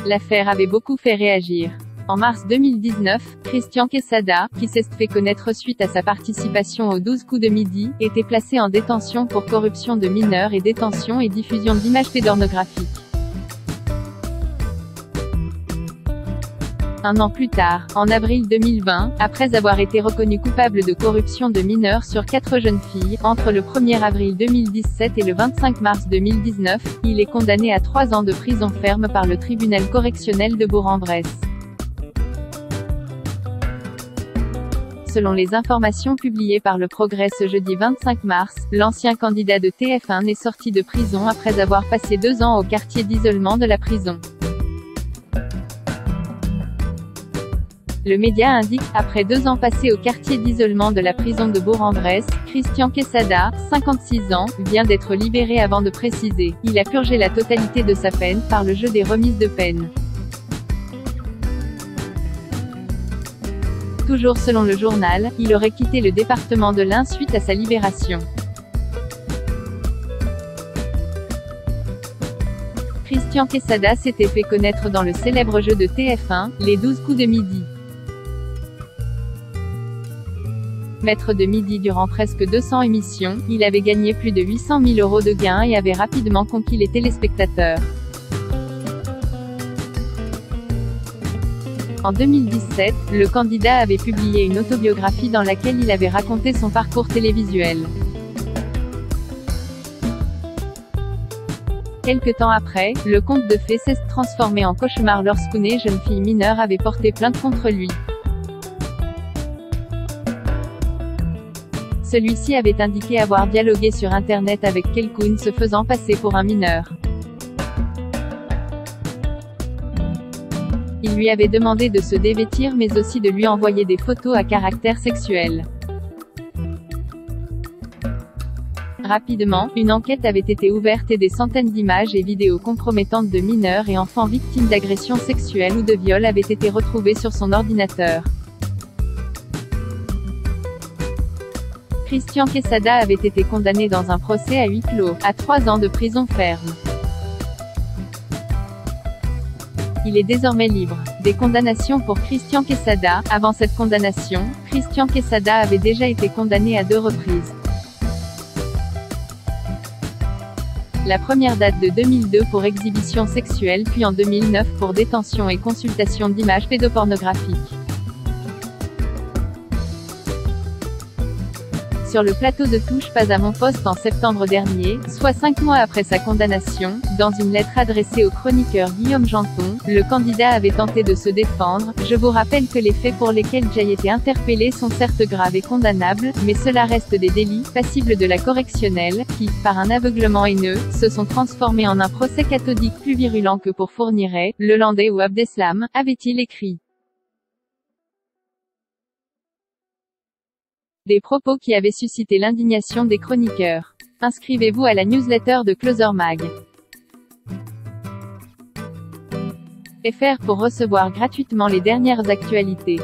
L'affaire avait beaucoup fait réagir. En mars 2019, Christian Quesada, qui s'est fait connaître suite à sa participation aux 12 coups de midi, était placé en détention pour corruption de mineurs et détention et diffusion d'images pédornographiques. Un an plus tard, en avril 2020, après avoir été reconnu coupable de corruption de mineurs sur 4 jeunes filles, entre le 1er avril 2017 et le 25 mars 2019, il est condamné à 3 ans de prison ferme par le tribunal correctionnel de Bourg-en-Bresse. Selon les informations publiées par Le Progrès ce jeudi 25 mars, l'ancien candidat de TF1 est sorti de prison après avoir passé 2 ans au quartier d'isolement de la prison. Le média indique, après 2 ans passés au quartier d'isolement de la prison de Bourg-en-Bresse, Christian Quesada, 56 ans, vient d'être libéré avant de préciser, il a purgé la totalité de sa peine, par le jeu des remises de peine. Toujours selon le journal, il aurait quitté le département de l'Ain suite à sa libération. Christian Quesada s'était fait connaître dans le célèbre jeu de TF1, les 12 coups de midi. Maître de midi durant presque 200 émissions, il avait gagné plus de 800 000 € de gains et avait rapidement conquis les téléspectateurs. En 2017, le candidat avait publié une autobiographie dans laquelle il avait raconté son parcours télévisuel. Quelque temps après, le conte de fées s'est transformé en cauchemar lorsqu'une jeune fille mineure avait porté plainte contre lui. Celui-ci avait indiqué avoir dialogué sur Internet avec quelqu'un se faisant passer pour un mineur. Il lui avait demandé de se dévêtir mais aussi de lui envoyer des photos à caractère sexuel. Rapidement, une enquête avait été ouverte et des centaines d'images et vidéos compromettantes de mineurs et enfants victimes d'agressions sexuelles ou de viols avaient été retrouvées sur son ordinateur. Christian Quesada avait été condamné dans un procès à huis clos, à 3 ans de prison ferme. Il est désormais libre. Des condamnations pour Christian Quesada. Avant cette condamnation, Christian Quesada avait déjà été condamné à 2 reprises. La première date de 2002 pour exhibition sexuelle puis en 2009 pour détention et consultation d'images pédopornographiques. Sur le plateau de Touche pas à mon poste en septembre dernier, soit 5 mois après sa condamnation, dans une lettre adressée au chroniqueur Guillaume Janton, le candidat avait tenté de se défendre. Je vous rappelle que les faits pour lesquels j'ai été interpellé sont certes graves et condamnables, mais cela reste des délits, passibles de la correctionnelle, qui, par un aveuglement haineux, se sont transformés en un procès cathodique plus virulent que pour Fourniret, Lelandais ou Abdeslam, avait-il écrit. Des propos qui avaient suscité l'indignation des chroniqueurs. Inscrivez-vous à la newsletter de Closer Mag. .fr pour recevoir gratuitement les dernières actualités.